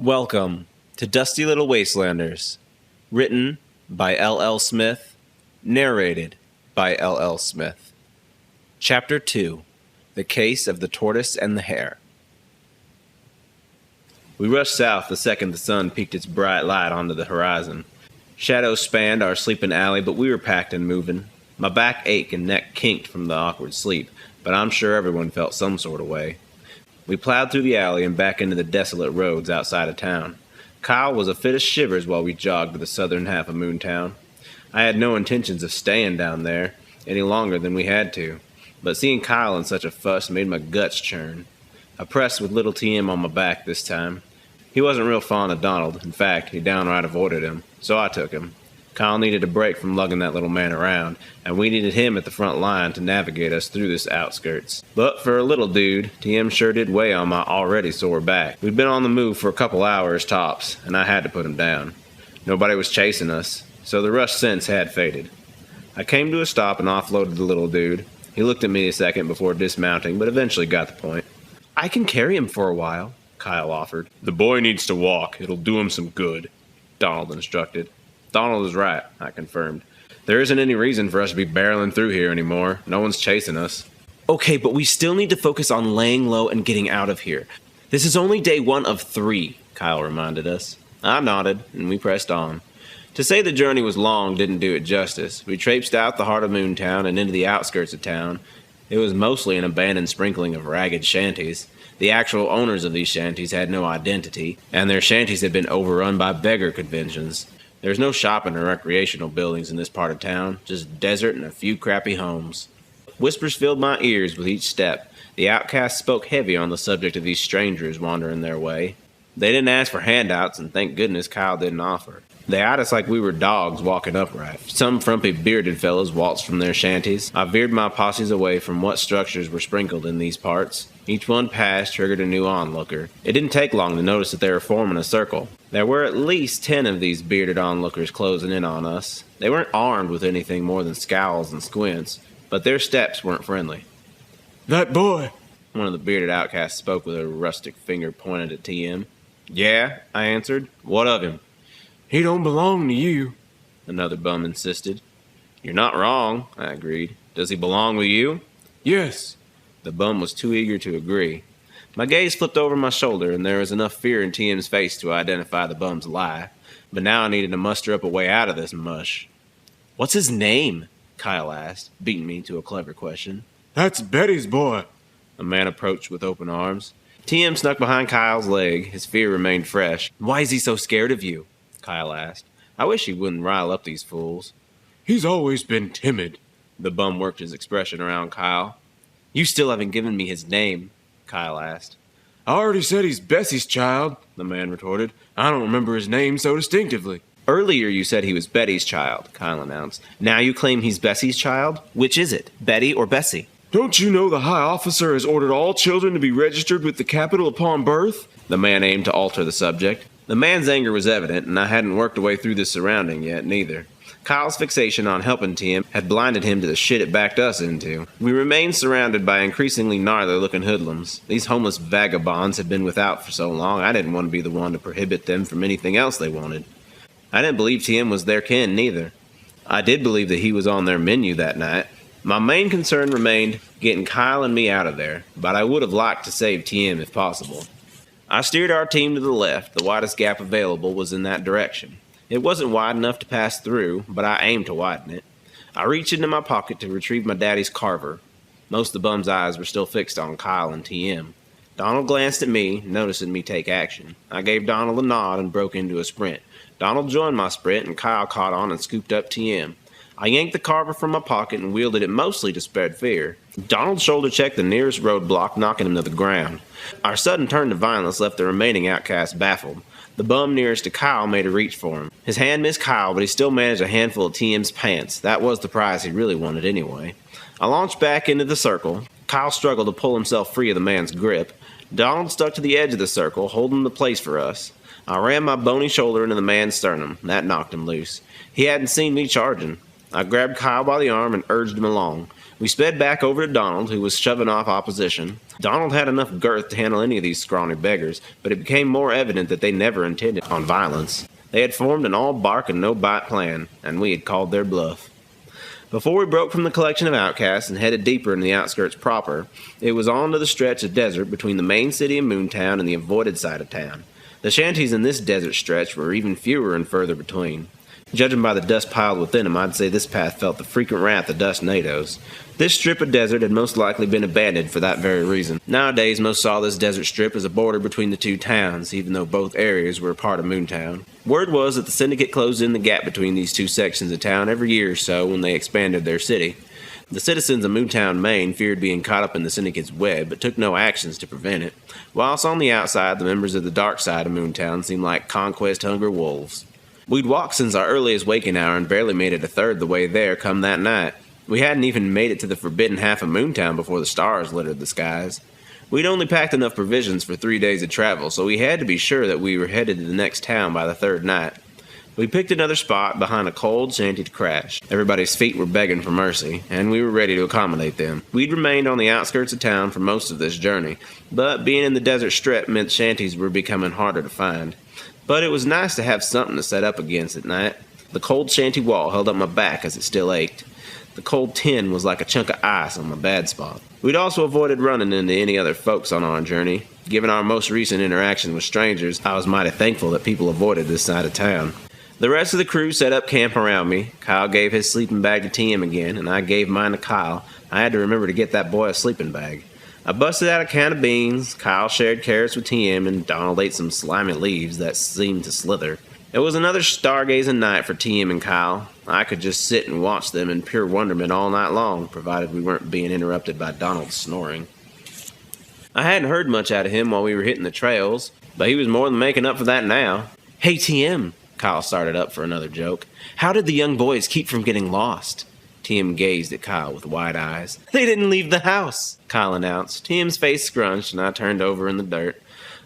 Welcome to Dusty Little Wastelanders, written by L.L. Smith, narrated by L.L. Smith. Chapter 2, The Case of the Tortoise and the Hare. We rushed south the second the sun peeked its bright light onto the horizon. Shadows spanned our sleeping alley, but we were packed and moving. My back ached and neck kinked from the awkward sleep, but I'm sure everyone felt some sort of way. We plowed through the alley and back into the desolate roads outside of town. Kyle was a fit of shivers while we jogged to the southern half of Moontown. I had no intentions of staying down there any longer than we had to, but seeing Kyle in such a fuss made my guts churn. I pressed with little TM on my back this time. He wasn't real fond of Donald. In fact, he downright avoided him, so I took him. Kyle needed a break from lugging that little man around, and we needed him at the front line to navigate us through this outskirts. But for a little dude, TM sure did weigh on my already sore back. We'd been on the move for a couple hours tops, and I had to put him down. Nobody was chasing us, so the rush sense had faded. I came to a stop and offloaded the little dude. He looked at me a second before dismounting, but eventually got the point. "I can carry him for a while," Kyle offered. "The boy needs to walk. It'll do him some good," Donald instructed. Donald is right, I confirmed. There isn't any reason for us to be barreling through here anymore. No one's chasing us. "Okay, but we still need to focus on laying low and getting out of here. This is only day 1 of 3, Kyle reminded us. I nodded, and we pressed on. To say the journey was long didn't do it justice. We traipsed out the heart of Moontown and into the outskirts of town. It was mostly an abandoned sprinkling of ragged shanties. The actual owners of these shanties had no identity, and their shanties had been overrun by beggar conventions. There's no shopping or recreational buildings in this part of town, just desert and a few crappy homes. Whispers filled my ears with each step. The outcasts spoke heavy on the subject of these strangers wandering their way. They didn't ask for handouts, and thank goodness Kyle didn't offer. They eyed us like we were dogs walking upright. Some frumpy bearded fellows waltzed from their shanties. I veered my posses away from what structures were sprinkled in these parts. Each one passed triggered a new onlooker. It didn't take long to notice that they were forming a circle. There were at least 10 of these bearded onlookers closing in on us. They weren't armed with anything more than scowls and squints, but their steps weren't friendly. "That boy," one of the bearded outcasts spoke with a rustic finger pointed at TM. "Yeah," I answered. "What of him?" "He don't belong to you," another bum insisted. "You're not wrong," I agreed. "Does he belong with you?" "Yes." The bum was too eager to agree. My gaze flipped over my shoulder, and there was enough fear in TM's face to identify the bum's lie. But now I needed to muster up a way out of this mush. "What's his name?" Kyle asked, beating me to a clever question. "That's Betty's boy." A man approached with open arms. TM snuck behind Kyle's leg. His fear remained fresh. "Why is he so scared of you?" Kyle asked. I wish he wouldn't rile up these fools. "He's always been timid." The bum worked his expression around Kyle. "You still haven't given me his name," Kyle asked. "I already said he's Bessie's child," the man retorted. "I don't remember his name so distinctively." "Earlier you said he was Betty's child," Kyle announced. "Now you claim he's Bessie's child? Which is it, Betty or Bessie?" "Don't you know the high officer has ordered all children to be registered with the capital upon birth?" The man aimed to alter the subject. The man's anger was evident, and I hadn't worked a way through this surrounding yet, neither. Kyle's fixation on helping TM had blinded him to the shit it backed us into. We remained surrounded by increasingly gnarly-looking hoodlums. These homeless vagabonds had been without for so long, I didn't want to be the one to prohibit them from anything else they wanted. I didn't believe TM was their kin, neither. I did believe that he was on their menu that night. My main concern remained getting Kyle and me out of there, but I would have liked to save TM if possible. I steered our team to the left. The widest gap available was in that direction. It wasn't wide enough to pass through, but I aimed to widen it. I reached into my pocket to retrieve my daddy's carver. Most of the bum's eyes were still fixed on Kyle and TM. Donald glanced at me, noticing me take action. I gave Donald a nod and broke into a sprint. Donald joined my sprint, and Kyle caught on and scooped up TM. I yanked the carver from my pocket and wielded it mostly to spread fear. Donald shoulder-checked the nearest roadblock, knocking him to the ground. Our sudden turn to violence left the remaining outcast baffled. The bum nearest to Kyle made a reach for him. His hand missed Kyle, but he still managed a handful of TM's pants. That was the prize he really wanted anyway. I launched back into the circle. Kyle struggled to pull himself free of the man's grip. Donald stuck to the edge of the circle, holding the place for us. I rammed my bony shoulder into the man's sternum. That knocked him loose. He hadn't seen me charging. I grabbed Kyle by the arm and urged him along. We sped back over to Donald, who was shoving off opposition. Donald had enough girth to handle any of these scrawny beggars, but it became more evident that they never intended on violence. They had formed an all-bark and no-bite plan, and we had called their bluff. Before we broke from the collection of outcasts and headed deeper into the outskirts proper, it was on to the stretch of desert between the main city of Moontown and the avoided side of town. The shanties in this desert stretch were even fewer and further between. Judging by the dust piled within them, I'd say this path felt the frequent wrath of dust nados. This strip of desert had most likely been abandoned for that very reason. Nowadays, most saw this desert strip as a border between the two towns, even though both areas were a part of Moontown. Word was that the syndicate closed in the gap between these two sections of town every year or so when they expanded their city. The citizens of Moontown, Maine feared being caught up in the syndicate's web, but took no actions to prevent it. Whilst on the outside, the members of the dark side of Moontown seemed like conquest-hungry wolves. We'd walked since our earliest waking hour and barely made it a third the way there come that night. We hadn't even made it to the forbidden half of Moontown before the stars littered the skies. We'd only packed enough provisions for 3 days of travel, so we had to be sure that we were headed to the next town by the third night. We picked another spot behind a cold shanty to crash. Everybody's feet were begging for mercy, and we were ready to accommodate them. We'd remained on the outskirts of town for most of this journey, but being in the desert strip meant shanties were becoming harder to find. But it was nice to have something to set up against at night. The cold shanty wall held up my back as it still ached. The cold tin was like a chunk of ice on my bad spot. We'd also avoided running into any other folks on our journey. Given our most recent interaction with strangers, I was mighty thankful that people avoided this side of town. The rest of the crew set up camp around me. Kyle gave his sleeping bag to TM again, and I gave mine to Kyle. I had to remember to get that boy a sleeping bag. I busted out a can of beans, Kyle shared carrots with TM, and Donald ate some slimy leaves that seemed to slither. It was another stargazing night for TM and Kyle. I could just sit and watch them in pure wonderment all night long, provided we weren't being interrupted by Donald's snoring. I hadn't heard much out of him while we were hitting the trails, but he was more than making up for that now. "Hey, TM," Kyle started up for another joke. "How did the young boys keep from getting lost?" TM gazed at Kyle with wide eyes. "They didn't leave the house," Kyle announced. TM's face scrunched, and I turned over in the dirt.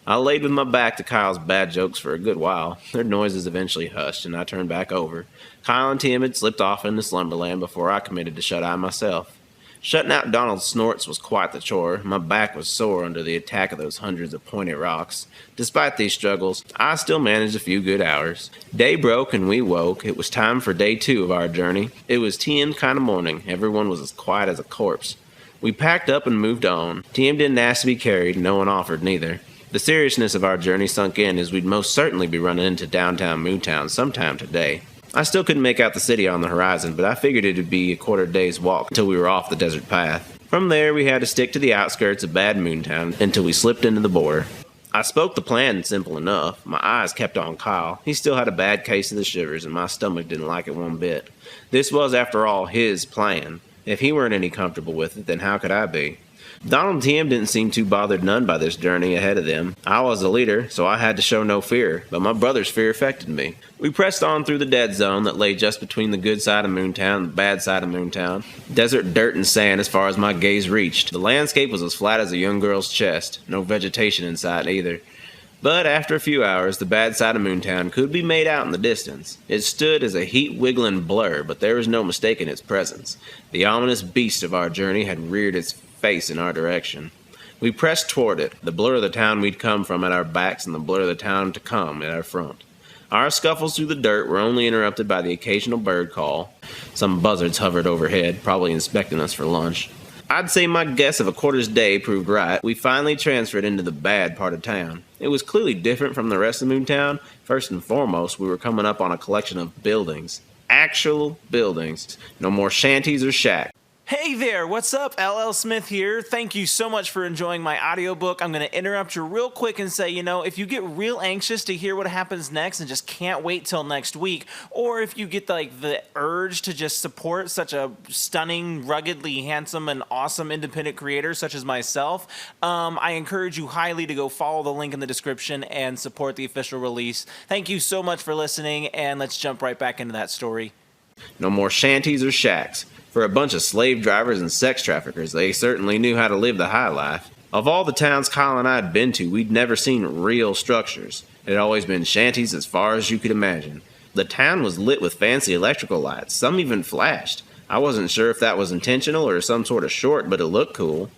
I laid with my back to Kyle's bad jokes for a good while. Their noises eventually hushed, and I turned back over. Kyle and TM had slipped off into slumberland before I committed to shut eye myself. Shutting out Donald's snorts was quite the chore. My back was sore under the attack of those hundreds of pointed rocks. Despite these struggles, I still managed a few good hours. Day broke and we woke. It was time for day 2 of our journey. It was TM kind of morning. Everyone was as quiet as a corpse. We packed up and moved on. TM didn't ask to be carried. No one offered neither. The seriousness of our journey sunk in as we'd most certainly be running into downtown Moontown sometime today. I still couldn't make out the city on the horizon, but I figured it would be a quarter day's walk until we were off the desert path. From there, we had to stick to the outskirts of Bad Moontown until we slipped into the border. I spoke the plan simple enough. My eyes kept on Kyle. He still had a bad case of the shivers, and my stomach didn't like it one bit. This was, after all, his plan. If he weren't any comfortable with it, then how could I be? Donald and TM didn't seem too bothered none by this journey ahead of them. I was the leader, so I had to show no fear, but my brother's fear affected me. We pressed on through the dead zone that lay just between the good side of Moontown and the bad side of Moontown. Desert dirt and sand as far as my gaze reached. The landscape was as flat as a young girl's chest. No vegetation in sight either. But after a few hours, the bad side of Moontown could be made out in the distance. It stood as a heat-wiggling blur, but there was no mistaking its presence. The ominous beast of our journey had reared its face in our direction. We pressed toward it, the blur of the town we'd come from at our backs and the blur of the town to come at our front. Our scuffles through the dirt were only interrupted by the occasional bird call. Some buzzards hovered overhead, probably inspecting us for lunch. I'd say my guess of a quarter's day proved right. We finally transferred into the bad part of town. It was clearly different from the rest of Moontown. First and foremost, we were coming up on a collection of buildings. Actual buildings. No more shanties or shacks. Hey there, what's up? LL Smith here. Thank you so much for enjoying my audiobook. I'm going to interrupt you real quick and say, if you get real anxious to hear what happens next and just can't wait till next week, or if you get the urge to just support such a stunning, ruggedly handsome, and awesome independent creator such as myself, I encourage you highly to go follow the link in the description and support the official release. Thank you so much for listening, and let's jump right back into that story. No more shanties or shacks. For a bunch of slave drivers and sex traffickers, they certainly knew how to live the high life. Of all the towns Kyle and I had been to, we'd never seen real structures. It had always been shanties as far as you could imagine. The town was lit with fancy electrical lights, some even flashed. I wasn't sure if that was intentional or some sort of short, but it looked cool.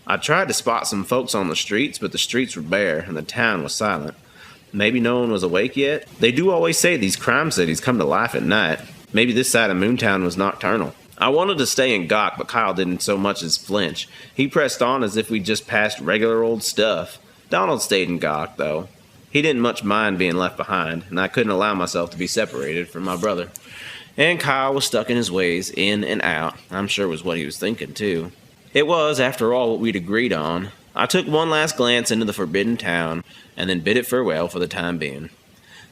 I tried to spot some folks on the streets, but the streets were bare and the town was silent. Maybe no one was awake yet? They do always say these crime cities come to life at night. Maybe this side of Moontown was nocturnal. I wanted to stay and gawk, but Kyle didn't so much as flinch. He pressed on as if we'd just passed regular old stuff. Donald stayed and gawked, though. He didn't much mind being left behind, and I couldn't allow myself to be separated from my brother. And Kyle was stuck in his ways, in and out. I'm sure it was what he was thinking, too. It was, after all, what we'd agreed on. I took one last glance into the forbidden town, and then bid it farewell for the time being.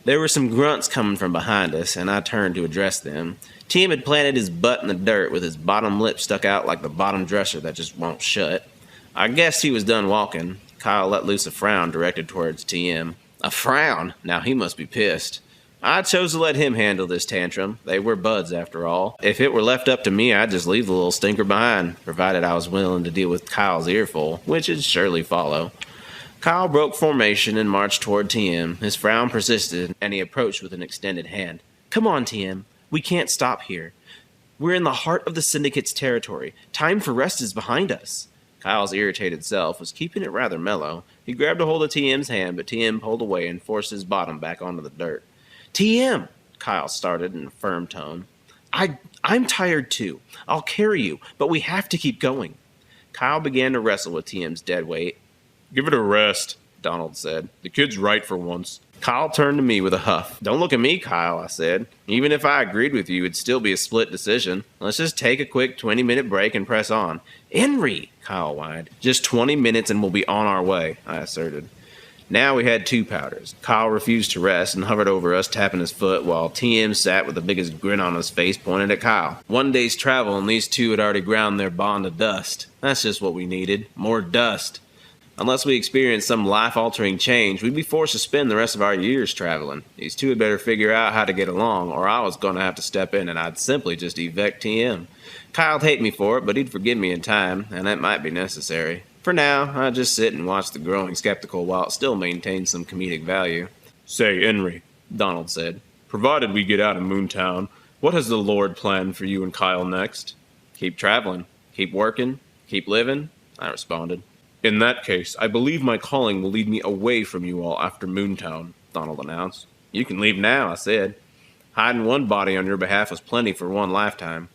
There were some grunts coming from behind us, and I turned to address them. Tim had planted his butt in the dirt with his bottom lip stuck out like the bottom dresser that just won't shut. I guessed he was done walking. Kyle let loose a frown directed towards TM. A frown? Now he must be pissed. I chose to let him handle this tantrum. They were buds, after all. If it were left up to me, I'd just leave the little stinker behind, provided I was willing to deal with Kyle's earful, which would surely follow. Kyle broke formation and marched toward TM. His frown persisted, and he approached with an extended hand. Come on, TM. We can't stop here. We're in the heart of the Syndicate's territory. Time for rest is behind us. Kyle's irritated self was keeping it rather mellow. He grabbed a hold of TM's hand, but TM pulled away and forced his bottom back onto the dirt. TM, Kyle started in a firm tone. I'm tired too. I'll carry you, but we have to keep going. Kyle began to wrestle with TM's dead weight. Give it a rest, Donald said. The kid's right for once. Kyle turned to me with a huff. Don't look at me, Kyle, I said. Even if I agreed with you, it'd still be a split decision. Let's just take a quick 20-minute break and press on. Enry, Kyle whined. Just 20 minutes and we'll be on our way, I asserted. Now we had two powders. Kyle refused to rest and hovered over us, tapping his foot, while TM sat with the biggest grin on his face, pointed at Kyle. One day's travel, and these two had already ground their bond to dust. That's just what we needed. More dust. Unless we experienced some life-altering change, we'd be forced to spend the rest of our years traveling. These two had better figure out how to get along, or I was going to have to step in and I'd simply just evict TM. Kyle'd hate me for it, but he'd forgive me in time, and that might be necessary. For now, I'd just sit and watch the growing skeptical while it still maintained some comedic value. Say, Enry, Donald said, provided we get out of Moontown, what has the Lord planned for you and Kyle next? Keep traveling. Keep working. Keep living, I responded. In that case, I believe my calling will lead me away from you all after Moontown, Donald announced. You can leave now, I said. Hiding one body on your behalf was plenty for one lifetime.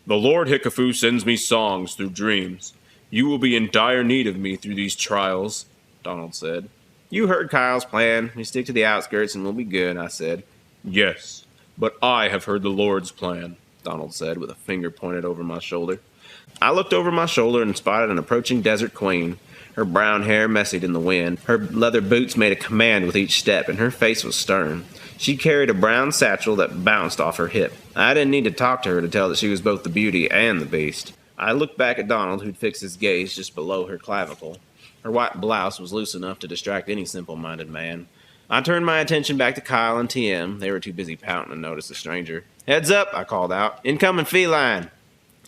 The Lord Hikafu sends me songs through dreams. You will be in dire need of me through these trials, Donald said. You heard Kyle's plan. We stick to the outskirts and we'll be good, I said. Yes, but I have heard the Lord's plan, Donald said with a finger pointed over my shoulder. I looked over my shoulder and spotted an approaching desert queen. Her brown hair messied in the wind. Her leather boots made a command with each step, and her face was stern. She carried a brown satchel that bounced off her hip. I didn't need to talk to her to tell that she was both the beauty and the beast. I looked back at Donald, who'd fixed his gaze just below her clavicle. Her white blouse was loose enough to distract any simple-minded man. I turned my attention back to Kyle and TM. They were too busy pouting to notice the stranger. Heads up, I called out. Incoming feline.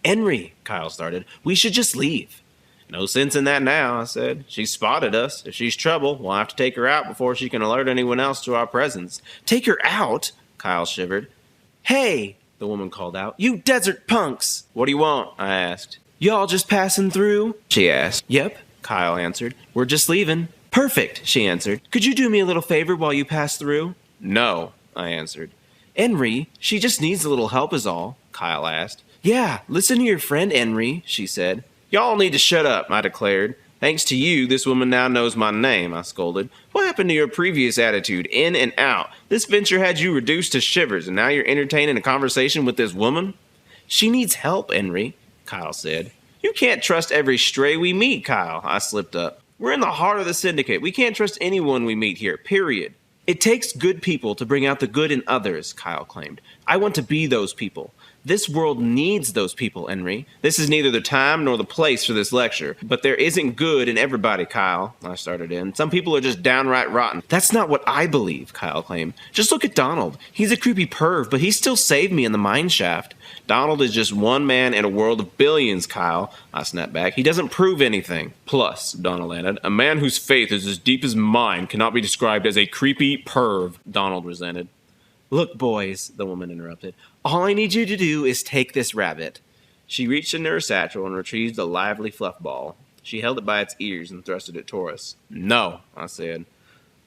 Enry, Kyle started. We should just leave. No sense in that now, I said. She's spotted us. If she's trouble, we'll have to take her out before she can alert anyone else to our presence. Take her out? Kyle shivered. Hey, the woman called out. You desert punks! What do you want? I asked. Y'all just passing through? She asked. Yep, Kyle answered. We're just leaving. Perfect, she answered. Could you do me a little favor while you pass through? No, I answered. Enry, she just needs a little help is all, Kyle asked. Yeah, listen to your friend, Enry, she said. Y'all need to shut up, I declared. Thanks to you, this woman now knows my name, I scolded. What happened to your previous attitude, in and out? This venture had you reduced to shivers, and now you're entertaining a conversation with this woman? She needs help, Enry, Kyle said. You can't trust every stray we meet, Kyle, I slipped up. We're in the heart of the Syndicate. We can't trust anyone we meet here, period. It takes good people to bring out the good in others, Kyle claimed. I want to be those people. This world needs those people, Enry. This is neither the time nor the place for this lecture. But there isn't good in everybody, Kyle, I started in. Some people are just downright rotten. That's not what I believe, Kyle claimed. Just look at Donald. He's a creepy perv, but he still saved me in the mine shaft. Donald is just one man in a world of billions, Kyle, I snapped back. He doesn't prove anything. Plus, Donald added, a man whose faith is as deep as mine cannot be described as a creepy perv, Donald resented. Look, boys, the woman interrupted. All I need you to do is take this rabbit. She reached into her satchel and retrieved a lively fluff ball. She held it by its ears and thrust it at Tortoise. No, I said.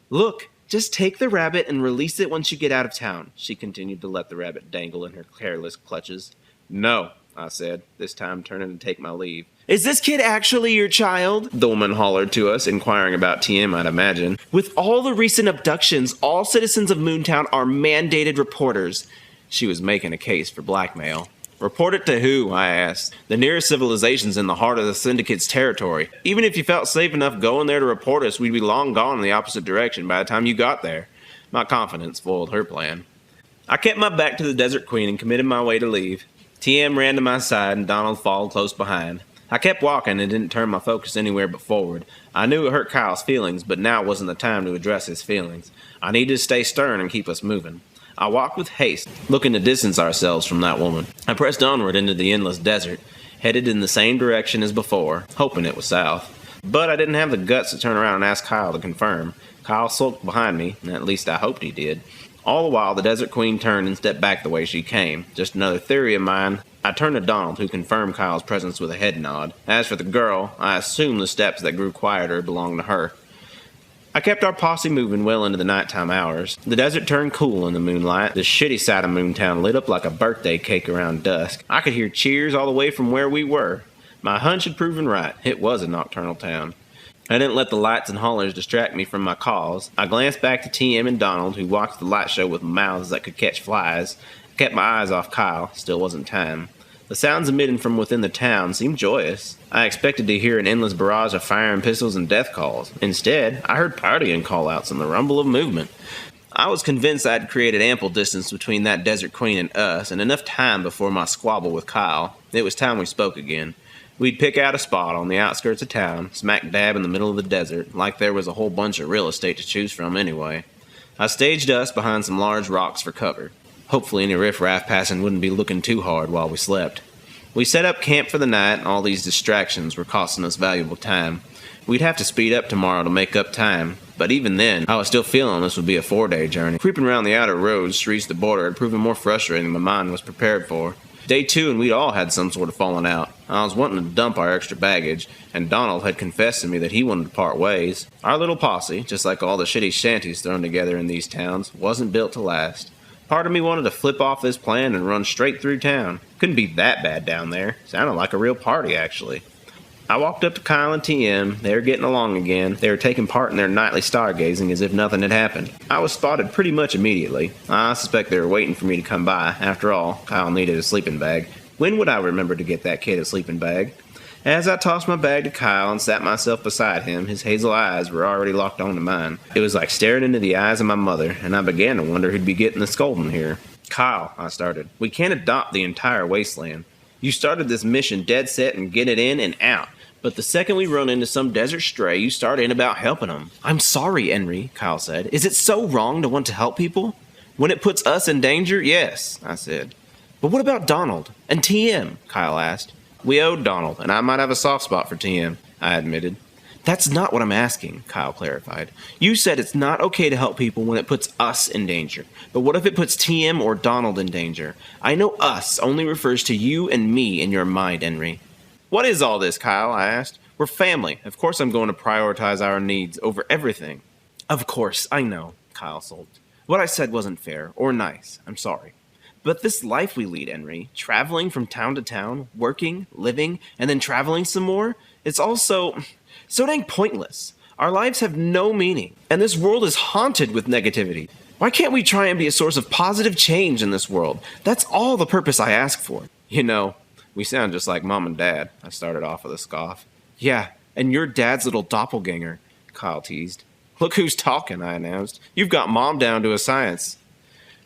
Look, just take the rabbit and release it once you get out of town. She continued to let the rabbit dangle in her careless clutches. No, I said, this time turning to take my leave. Is this kid actually your child? The woman hollered to us, inquiring about TM, I'd imagine. With all the recent abductions, all citizens of Moontown are mandated reporters. She was making a case for blackmail. Report it to who? I asked. The nearest civilization's in the heart of the Syndicate's territory. Even if you felt safe enough going there to report us, we'd be long gone in the opposite direction by the time you got there. My confidence foiled her plan. I kept my back to the Desert Queen and committed my way to leave. TM ran to my side and Donald followed close behind. I kept walking and didn't turn my focus anywhere but forward. I knew it hurt Kyle's feelings, but now wasn't the time to address his feelings. I needed to stay stern and keep us moving. I walked with haste, looking to distance ourselves from that woman. I pressed onward into the endless desert, headed in the same direction as before, hoping it was south. But I didn't have the guts to turn around and ask Kyle to confirm. Kyle sulked behind me, at least I hoped he did. All the while, the Desert Queen turned and stepped back the way she came. Just another theory of mine. I turned to Donald, who confirmed Kyle's presence with a head nod. As for the girl, I assumed the steps that grew quieter belonged to her. I kept our posse moving well into the nighttime hours. The desert turned cool in the moonlight. The shitty side of Moontown lit up like a birthday cake around dusk. I could hear cheers all the way from where we were. My hunch had proven right. It was a nocturnal town. I didn't let the lights and hollers distract me from my cause. I glanced back to TM and Donald, who watched the light show with mouths that could catch flies. I kept my eyes off Kyle. Still wasn't time. The sounds emitting from within the town seemed joyous. I expected to hear an endless barrage of fire and pistols and death calls. Instead, I heard partying call-outs and the rumble of movement. I was convinced I'd created ample distance between that Desert Queen and us, and enough time before my squabble with Kyle. It was time we spoke again. We'd pick out a spot on the outskirts of town, smack dab in the middle of the desert, like there was a whole bunch of real estate to choose from anyway. I staged us behind some large rocks for cover. Hopefully any riffraff passing wouldn't be looking too hard while we slept. We set up camp for the night, and all these distractions were costing us valuable time. We'd have to speed up tomorrow to make up time, but even then, I was still feeling this would be a 4-day journey. Creeping around the outer roads to reach the border had proven more frustrating than my mind was prepared for. Day 2 and we'd all had some sort of falling out. I was wanting to dump our extra baggage, and Donald had confessed to me that he wanted to part ways. Our little posse, just like all the shitty shanties thrown together in these towns, wasn't built to last. Part of me wanted to flip off this plan and run straight through town. Couldn't be that bad down there. Sounded like a real party, actually. I walked up to Kyle and TM. They were getting along again. They were taking part in their nightly stargazing as if nothing had happened. I was spotted pretty much immediately. I suspect they were waiting for me to come by. After all, Kyle needed a sleeping bag. When would I remember to get that kid a sleeping bag? As I tossed my bag to Kyle and sat myself beside him, his hazel eyes were already locked onto mine. It was like staring into the eyes of my mother, and I began to wonder who'd be getting the scolding here. Kyle, I started, we can't adopt the entire wasteland. You started this mission dead set and get it in and out. But the second we run into some desert stray, you start in about helping them. I'm sorry, Enry, Kyle said. Is it so wrong to want to help people? When it puts us in danger, yes, I said. But what about Donald? And TM? Kyle asked. We owed Donald, and I might have a soft spot for TM, I admitted. That's not what I'm asking, Kyle clarified. You said it's not okay to help people when it puts us in danger. But what if it puts TM or Donald in danger? I know us only refers to you and me in your mind, Enry. What is all this, Kyle? I asked. We're family. Of course I'm going to prioritize our needs over everything. Of course, I know, Kyle sulked. What I said wasn't fair or nice. I'm sorry. But this life we lead, Enry, traveling from town to town, working, living, and then traveling some more, it's all so dang pointless. Our lives have no meaning, and this world is haunted with negativity. Why can't we try and be a source of positive change in this world? That's all the purpose I ask for. You know, we sound just like Mom and Dad, I started off with a scoff. Yeah, and your dad's little doppelganger, Kyle teased. Look who's talking, I announced. You've got Mom down to a science.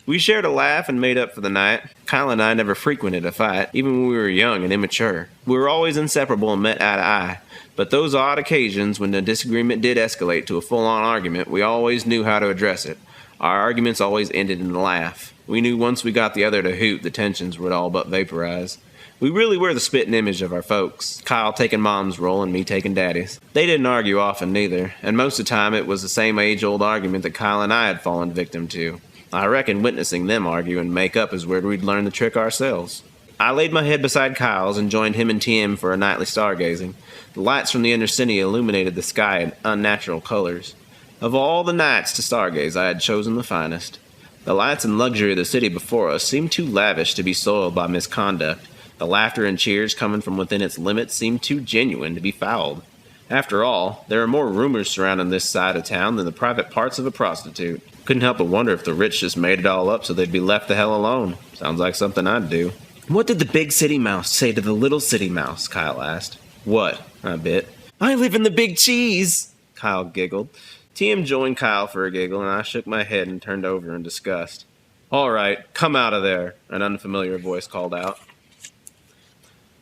We shared a laugh and made up for the night. Kyle and I never frequented a fight, even when we were young and immature. We were always inseparable and met eye to eye. But those odd occasions when the disagreement did escalate to a full-on argument, we always knew how to address it. Our arguments always ended in a laugh. We knew once we got the other to hoot, the tensions would all but vaporize. We really were the spitting image of our folks, Kyle taking Mom's role and me taking Daddy's. They didn't argue often neither, and most of the time it was the same age-old argument that Kyle and I had fallen victim to. I reckon witnessing them argue and make up is where we'd learn the trick ourselves. I laid my head beside Kyle's and joined him and TM for a nightly stargazing. The lights from the inner city illuminated the sky in unnatural colors. Of all the nights to stargaze, I had chosen the finest. The lights and luxury of the city before us seemed too lavish to be soiled by misconduct. The laughter and cheers coming from within its limits seemed too genuine to be fouled. After all, there are more rumors surrounding this side of town than the private parts of a prostitute. Couldn't help but wonder if the rich just made it all up so they'd be left the hell alone. Sounds like something I'd do. "What did the big city mouse say to the little city mouse?" Kyle asked. "What?" I bit. "I live in the big cheese!" Kyle giggled. TM joined Kyle for a giggle, and I shook my head and turned over in disgust. "All right, come out of there," an unfamiliar voice called out.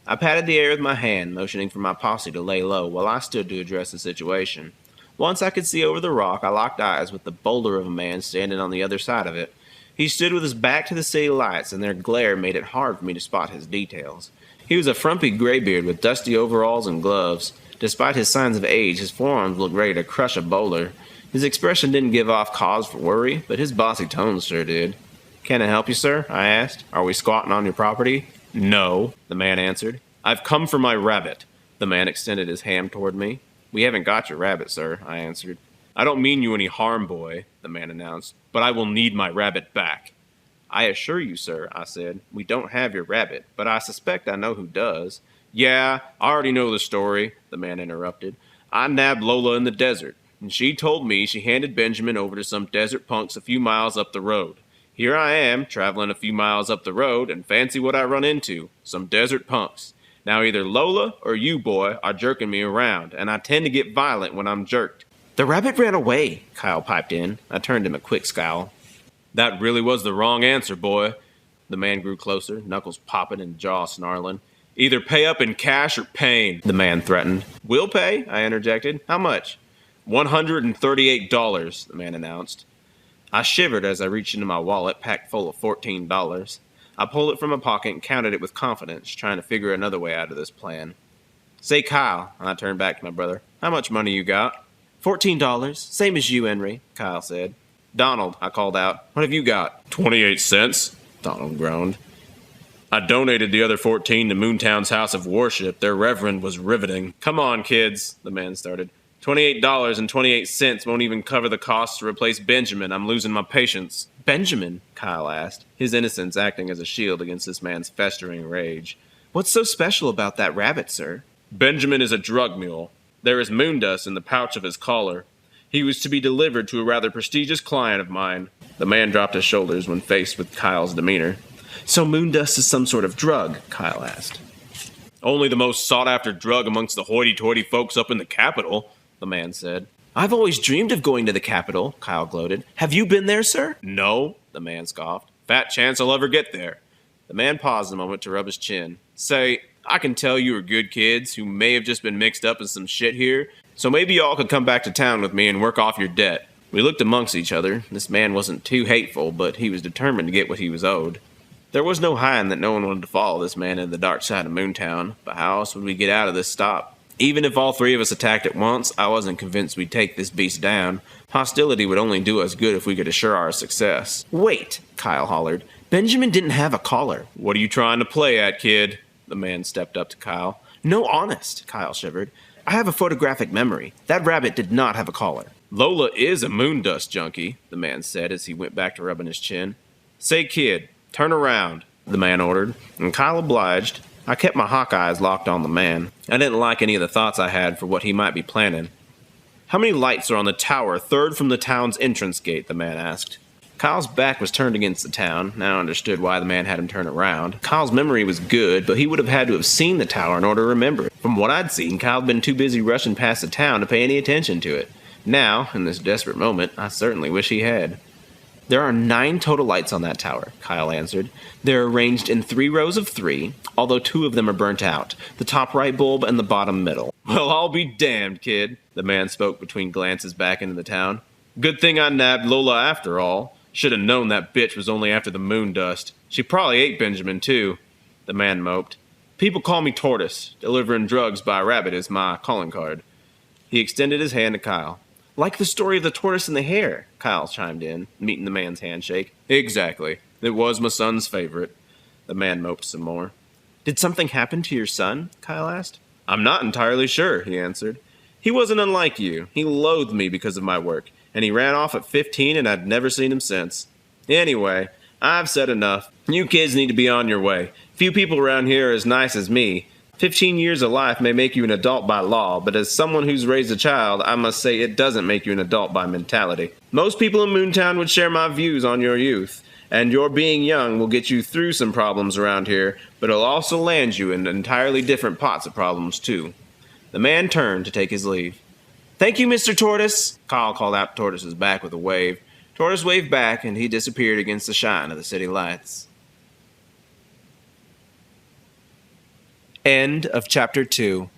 I patted the air with my hand, motioning for my posse to lay low while I stood to address the situation. Once I could see over the rock, I locked eyes with the boulder of a man standing on the other side of it. He stood with his back to the city lights, and their glare made it hard for me to spot his details. He was a frumpy graybeard with dusty overalls and gloves. Despite his signs of age, his forearms looked ready to crush a boulder. His expression didn't give off cause for worry, but his bossy tones sure did. "Can I help you, sir?" I asked. "Are we squatting on your property?" "No," the man answered. "I've come for my rabbit." The man extended his hand toward me. "We haven't got your rabbit, sir," I answered. "I don't mean you any harm, boy," the man announced, "but I will need my rabbit back." "I assure you, sir," I said, "we don't have your rabbit, but I suspect I know who does." "Yeah, I already know the story," the man interrupted. "I nabbed Lola in the desert, and she told me she handed Benjamin over to some desert punks a few miles up the road. Here I am, traveling a few miles up the road, and fancy what I run into, some desert punks. Now either Lola or you, boy, are jerking me around, and I tend to get violent when I'm jerked." "The rabbit ran away," Kyle piped in. I turned him a quick scowl. "That really was the wrong answer, boy." The man grew closer, knuckles popping and jaw snarling. "Either pay up in cash or pain," the man threatened. "We'll pay," I interjected. "How much?" $138, the man announced. I shivered as I reached into my wallet, packed full of $14. I pulled it from my pocket and counted it with confidence, trying to figure another way out of this plan. "Say, Kyle," I turned back to my brother, "how much money you got?" $14, same as you, Enry," Kyle said. "Donald," I called out, "what have you got?" 28 cents, Donald groaned. "I donated the other 14 to Moontown's House of Worship. Their reverend was riveting." "Come on, kids," the man started. $28.28 won't even cover the cost to replace Benjamin. I'm losing my patience." "Benjamin?" Kyle asked, his innocence acting as a shield against this man's festering rage. "What's so special about that rabbit, sir?" "Benjamin is a drug mule. There is moondust in the pouch of his collar. He was to be delivered to a rather prestigious client of mine." The man dropped his shoulders when faced with Kyle's demeanor. "So moondust is some sort of drug?" Kyle asked. "Only the most sought-after drug amongst the hoity-toity folks up in the capital," the man said. "I've always dreamed of going to the capital," Kyle gloated. "Have you been there, sir?" "No," the man scoffed. "Fat chance I'll ever get there." The man paused a moment to rub his chin. "Say, I can tell you are good kids who may have just been mixed up in some shit here, so maybe y'all could come back to town with me and work off your debt." We looked amongst each other. This man wasn't too hateful, but he was determined to get what he was owed. There was no hiding that no one wanted to follow this man into the dark side of Moontown, but how else would we get out of this stop? Even if all three of us attacked at once, I wasn't convinced we'd take this beast down. Hostility would only do us good if we could assure our success. "Wait," Kyle hollered. "Benjamin didn't have a collar." "What are you trying to play at, kid?" The man stepped up to Kyle. "No, honest," Kyle shivered. "I have a photographic memory. That rabbit did not have a collar." "Lola is a moondust junkie," the man said as he went back to rubbing his chin. "Say, kid, turn around," the man ordered, and Kyle obliged. I kept my hawk eyes locked on the man. I didn't like any of the thoughts I had for what he might be planning. "How many lights are on the tower, third from the town's entrance gate?" the man asked. Kyle's back was turned against the town. Now I understood why the man had him turn around. Kyle's memory was good, but he would have had to have seen the tower in order to remember it. From what I'd seen, Kyle had been too busy rushing past the town to pay any attention to it. Now, in this desperate moment, I certainly wish he had. "There are 9 total lights on that tower," Kyle answered. "They're arranged in 3 rows of 3, although 2 of them are burnt out, the top right bulb and the bottom middle." "Well, I'll be damned, kid," the man spoke between glances back into the town. "Good thing I nabbed Lola after all. Should have known that bitch was only after the moon dust. She probably ate Benjamin, too." The man moped. "People call me Tortoise. Delivering drugs by rabbit is my calling card." He extended his hand to Kyle. Like the story of the tortoise and the hare, Kyle chimed in, meeting the man's handshake. Exactly. It was my son's favorite. The man moped some more. Did something happen to your son? Kyle asked. I'm not entirely sure, he answered. He wasn't unlike you. He loathed me because of my work, and he ran off at 15 and I'd never seen him since. Anyway, I've said enough. You kids need to be on your way. Few people around here are as nice as me. 15 years of life may make you an adult by law, but as someone who's raised a child, I must say it doesn't make you an adult by mentality. Most people in Moontown would share my views on your youth, and your being young will get you through some problems around here, but it'll also land you in entirely different pots of problems, too. The man turned to take his leave. Thank you, Mr. Tortoise, Kyle called out Tortoise's back with a wave. Tortoise waved back, and he disappeared against the shine of the city lights. End of Chapter 2.